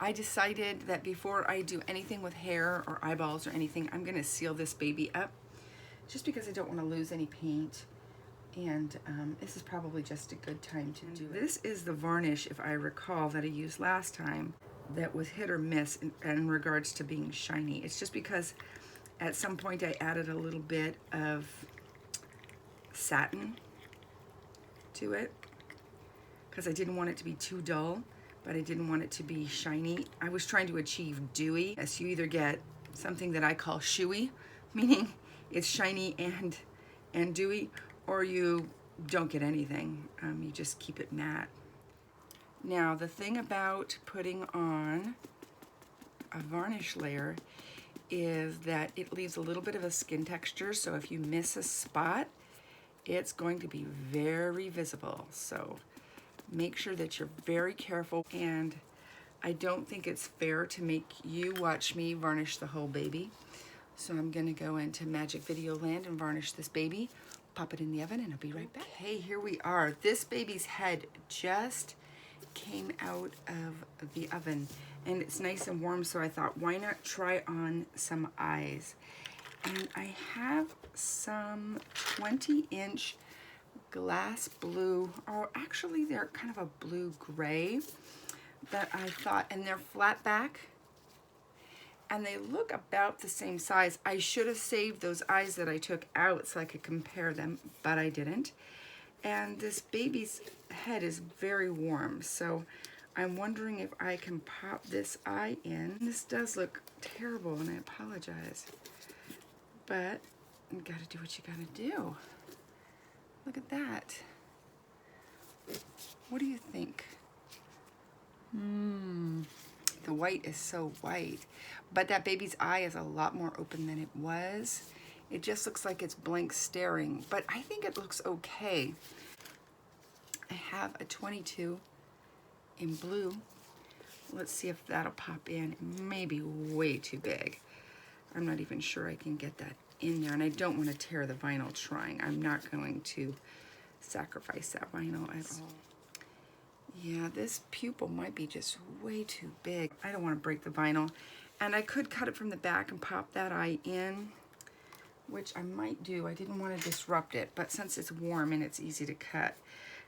I decided that before I do anything with hair or eyeballs or anything, I'm gonna seal this baby up just because I don't want to lose any paint. And this is probably just a good time to do it. This is the varnish, if I recall, that I used last time that was hit or miss in regards to being shiny. It's just because at some point I added a little bit of satin to it because I didn't want it to be too dull, but I didn't want it to be shiny. I was trying to achieve dewy. As you either get something that I call shoey, meaning it's shiny and dewy, or you don't get anything. You just keep it matte. Now, the thing about putting on a varnish layer is that it leaves a little bit of a skin texture, so if you miss a spot, it's going to be very visible. So make sure that you're very careful, and I don't think it's fair to make you watch me varnish the whole baby. So I'm gonna go into Magic Video Land and varnish this baby, pop it in the oven, and I'll be right back. Okay, here we are. This baby's head just came out of the oven, and it's nice and warm, so I thought, why not try on some eyes? And I have some 20-inch glass blue, or actually they're kind of a blue-gray that I thought, and they're flat back, and they look about the same size. I should have saved those eyes that I took out so I could compare them, but I didn't. And this baby's head is very warm, so I'm wondering if I can pop this eye in. This does look terrible, and I apologize, but you gotta do what you gotta do. Look at that. What do you think? The white is so white, but that baby's eye is a lot more open than it was. It just looks like it's blank staring, but I think it looks okay. I have a 22 in blue. Let's see if that'll pop in. It may be way too big. I'm not even sure I can get that in there, and I don't want to tear the vinyl trying. I'm not going to sacrifice that vinyl at all. Yeah, this pupil might be just way too big. I don't want to break the vinyl. And I could cut it from the back and pop that eye in, which I might do. I didn't want to disrupt it, but since it's warm and it's easy to cut.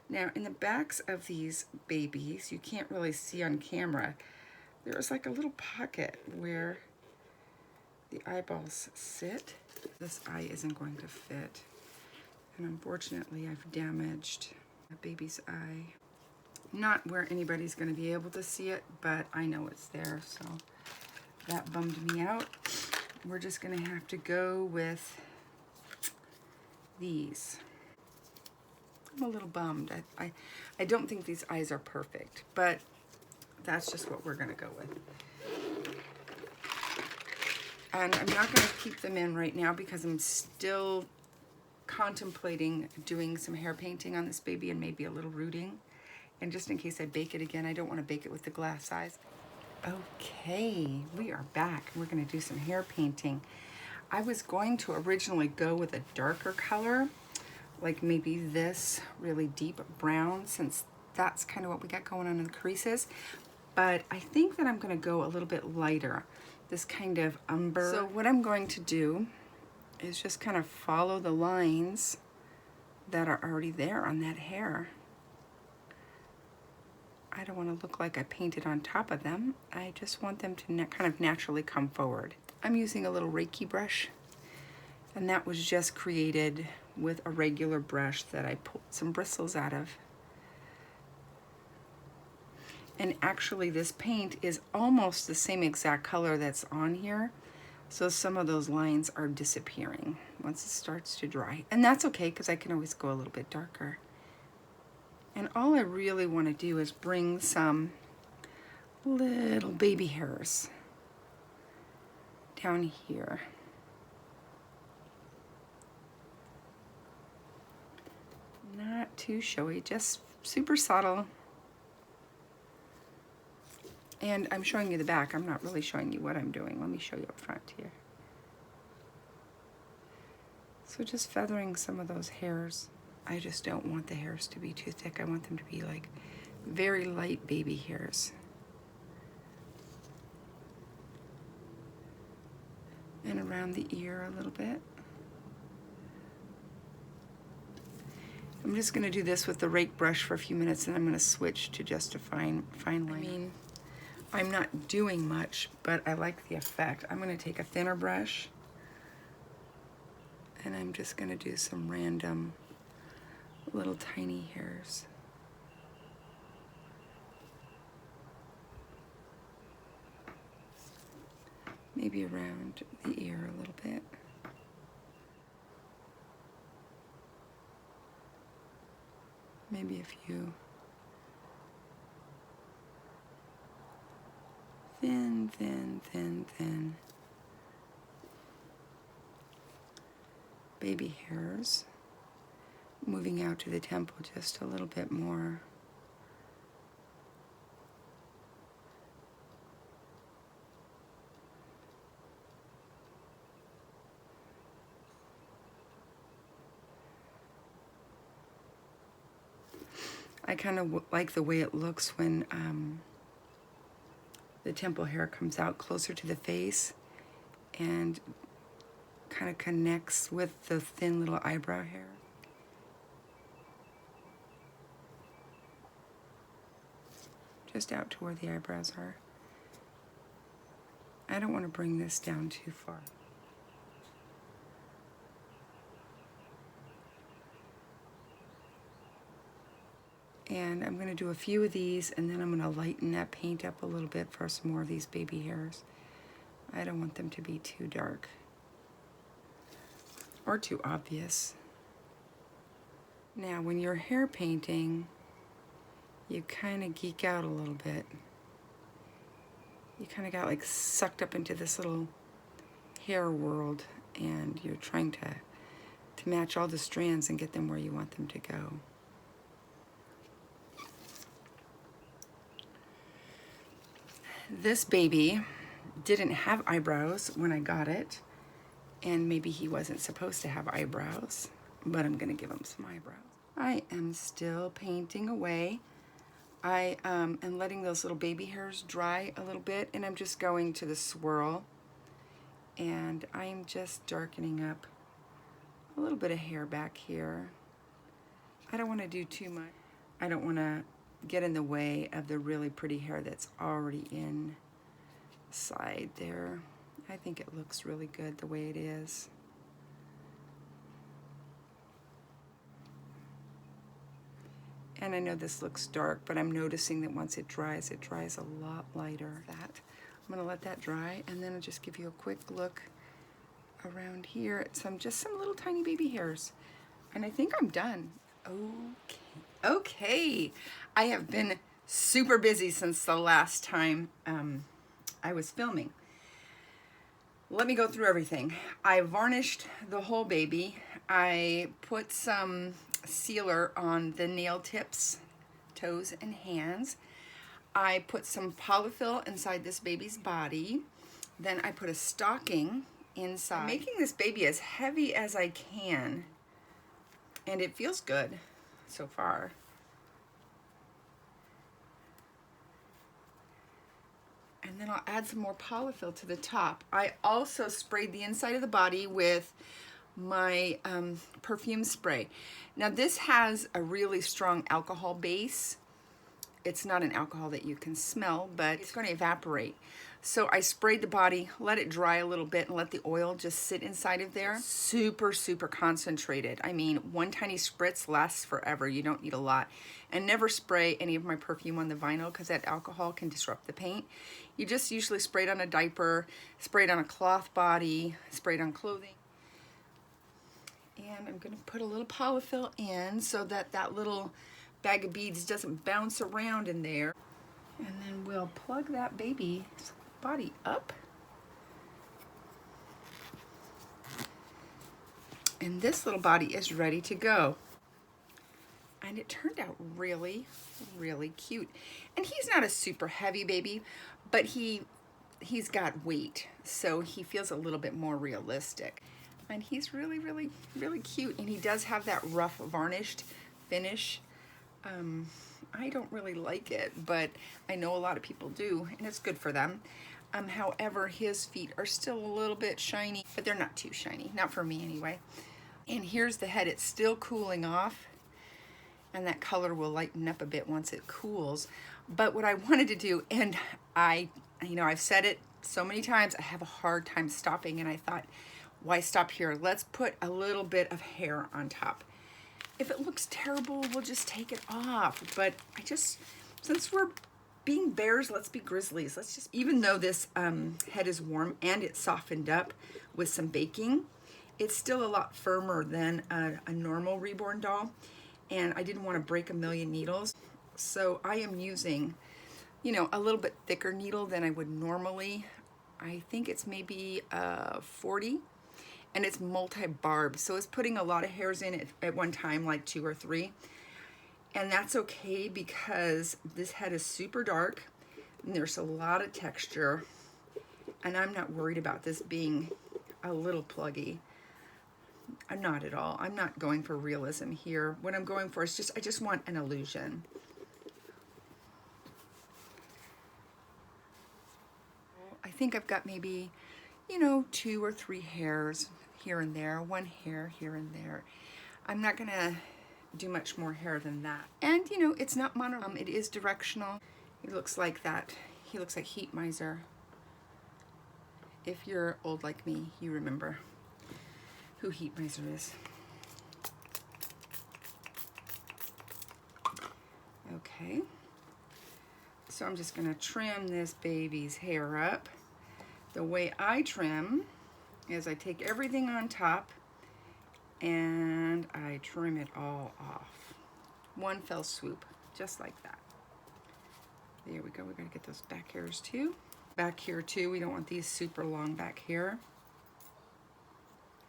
Now, in the backs of these babies, you can't really see on camera, there's like a little pocket where the eyeballs sit. This eye isn't going to fit. And unfortunately, I've damaged a baby's eye. Not where anybody's going to be able to see it, but I know it's there, so that bummed me out. We're just going to have to go with these. I'm a little bummed. I don't think these eyes are perfect, but that's just what we're going to go with. And I'm not going to keep them in right now because I'm still contemplating doing some hair painting on this baby and maybe a little rooting. And just in case I bake it again, I don't want to bake it with the glass eyes. Okay, we are back. We're going to do some hair painting. I was going to originally go with a darker color, like maybe this really deep brown, since that's kind of what we got going on in the creases. But I think that I'm going to go a little bit lighter, this kind of umber. So what I'm going to do is just kind of follow the lines that are already there on that hair. I don't want to look like I painted on top of them. I just want them to kind of naturally come forward. I'm using a little Reiki brush, and that was just created with a regular brush that I pulled some bristles out of. And actually this paint is almost the same exact color that's on here, so some of those lines are disappearing once it starts to dry. And that's okay, because I can always go a little bit darker. And all I really want to do is bring some little baby hairs down here. Not too showy, just super subtle. And I'm showing you the back. I'm not really showing you what I'm doing. Let me show you up front here. So just feathering some of those hairs. I just don't want the hairs to be too thick. I want them to be like very light baby hairs. and around the ear a little bit. I'm just going to do this with the rake brush for a few minutes, and I'm going to switch to just a fine liner. I mean, I'm not doing much, but I like the effect. I'm going to take a thinner brush, and I'm just going to do some random little tiny hairs. Maybe around the ear a little bit. Maybe a few. Thin, thin, thin, thin. Baby hairs. Moving out to the temple just a little bit more. I kind of like the way it looks when the temple hair comes out closer to the face and kind of connects with the thin little eyebrow hair. Just out to where the eyebrows are. I don't want to bring this down too far. And I'm going to do a few of these, and then I'm going to lighten that paint up a little bit for some more of these baby hairs. I don't want them to be too dark or too obvious. Now, when you're hair painting, you kind of geek out a little bit. You kind of got like sucked up into this little hair world, and you're trying to match all the strands and get them where you want them to go. This baby didn't have eyebrows when I got it, and maybe he wasn't supposed to have eyebrows, but I'm gonna give him some eyebrows. I am still painting away. I am letting those little baby hairs dry a little bit, and I'm just going to the swirl, and I'm just darkening up a little bit of hair back here. I don't want to do too much. I don't want to get in the way of the really pretty hair that's already inside there. I think it looks really good the way it is. And I know this looks dark, but I'm noticing that once it dries a lot lighter. I'm gonna let that dry, and then I'll just give you a quick look around here at just some little tiny baby hairs. And I think I'm done. Okay. I have been super busy since the last time I was filming. Let me go through everything. I varnished the whole baby. I put some sealer on the nail tips, toes, and hands. I put some polyfill inside this baby's body. Then I put a stocking inside. I'm making this baby as heavy as I can, and it feels good so far. And then I'll add some more polyfill to the top. I also sprayed the inside of the body with my perfume spray. Now this has a really strong alcohol base. It's not an alcohol that you can smell, but it's going to evaporate. So I sprayed the body, let it dry a little bit, and let the oil just sit inside of there. Super, super concentrated. I mean, one tiny spritz lasts forever. You don't need a lot. And never spray any of my perfume on the vinyl because that alcohol can disrupt the paint. You just usually spray it on a diaper, spray it on a cloth body, spray it on clothing. And I'm going to put a little polyfill in so that that little bag of beads doesn't bounce around in there. And then we'll plug that baby's body up. And this little body is ready to go. And it turned out really, really cute. And he's not a super heavy baby, but he's got weight, so he feels a little bit more realistic. And he's really, really, really cute. And he does have that rough varnished finish. I don't really like it, but I know a lot of people do, and it's good for them. However, his feet are still a little bit shiny, but they're not too shiny, not for me anyway. And here's the head. It's still cooling off, and that color will lighten up a bit once it cools. But what I wanted to do, and I've said it so many times, I have a hard time stopping, and I thought, why stop here? Let's put a little bit of hair on top. If it looks terrible, we'll just take it off. But since we're being bears, let's be grizzlies. Even though this head is warm and it's softened up with some baking, it's still a lot firmer than a normal reborn doll. And I didn't want to break a million needles. So I am using, a little bit thicker needle than I would normally. I think it's maybe 40. And it's multi-barb, so it's putting a lot of hairs in it at one time, like 2 or 3. And that's okay because this head is super dark and there's a lot of texture, and I'm not worried about this being a little pluggy. I'm not at all. I'm not going for realism here. What I'm going for is I just want an illusion. I think I've got maybe, 2 or 3 hairs here and there, 1 hair here and there. I'm not gonna do much more hair than that. And it's not mono, it is directional. He looks like that. He looks like Heat Miser. If you're old like me, you remember who Heat Miser is. Okay. So I'm just gonna trim this baby's hair up. The way I trim is I take everything on top and I trim it all off. One fell swoop, just like that. There we go. We're gonna get those back hairs too. Back here too, we don't want these super long back here.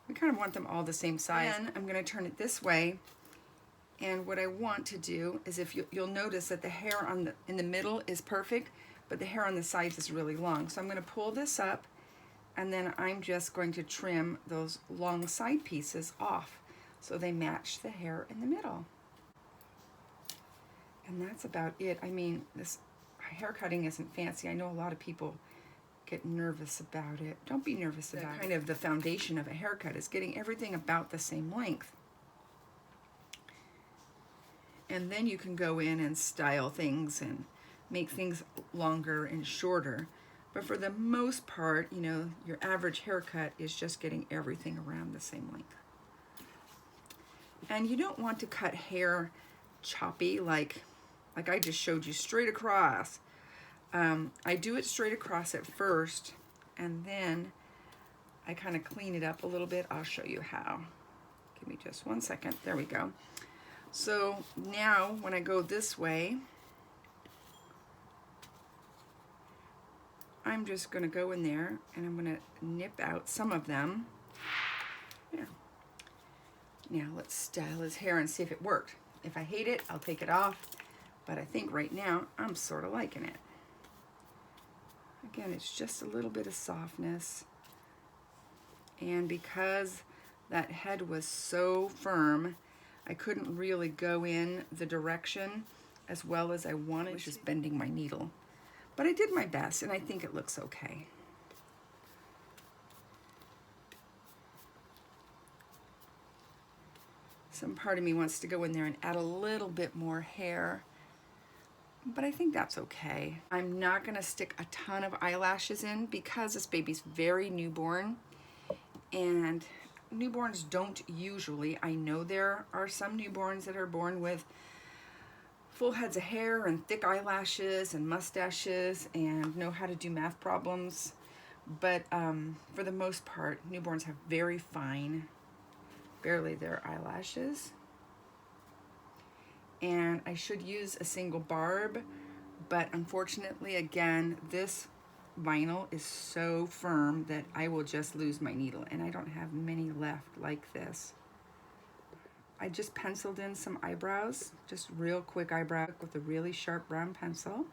We kind of want them all the same size. And I'm gonna turn it this way. And what I want to do is, if you'll notice that the hair in the middle is perfect, but the hair on the sides is really long. So I'm gonna pull this up, and then I'm just going to trim those long side pieces off so they match the hair in the middle. And that's about it. I mean, this hair cutting isn't fancy. I know a lot of people get nervous about it. Don't be nervous about it. Kind of the foundation of a haircut is getting everything about the same length. And then you can go in and style things and make things longer and shorter. But for the most part, your average haircut is just getting everything around the same length. And you don't want to cut hair choppy like I just showed you, straight across. I do it straight across at first, and then I kind of clean it up a little bit. I'll show you how. Give me just 1 second. There we go. So now when I go this way, I'm just going to go in there and I'm going to nip out some of them. Yeah. Now let's style his hair and see if it worked. If I hate it, I'll take it off. But I think right now I'm sort of liking it. Again, it's just a little bit of softness. And because that head was so firm, I couldn't really go in the direction as well as I wanted. I was just bending my needle. But I did my best, and I think it looks okay. Some part of me wants to go in there and add a little bit more hair, but I think that's okay. I'm not gonna stick a ton of eyelashes in because this baby's very newborn, and newborns don't usually, I know there are some newborns that are born with full heads of hair and thick eyelashes and mustaches and know how to do math problems, but for the most part, newborns have very fine, barely their eyelashes. And I should use a single barb, but unfortunately, again, this vinyl is so firm that I will just lose my needle, and I don't have many left like this. I just penciled in some eyebrows, just real quick eyebrow with a really sharp brown pencil.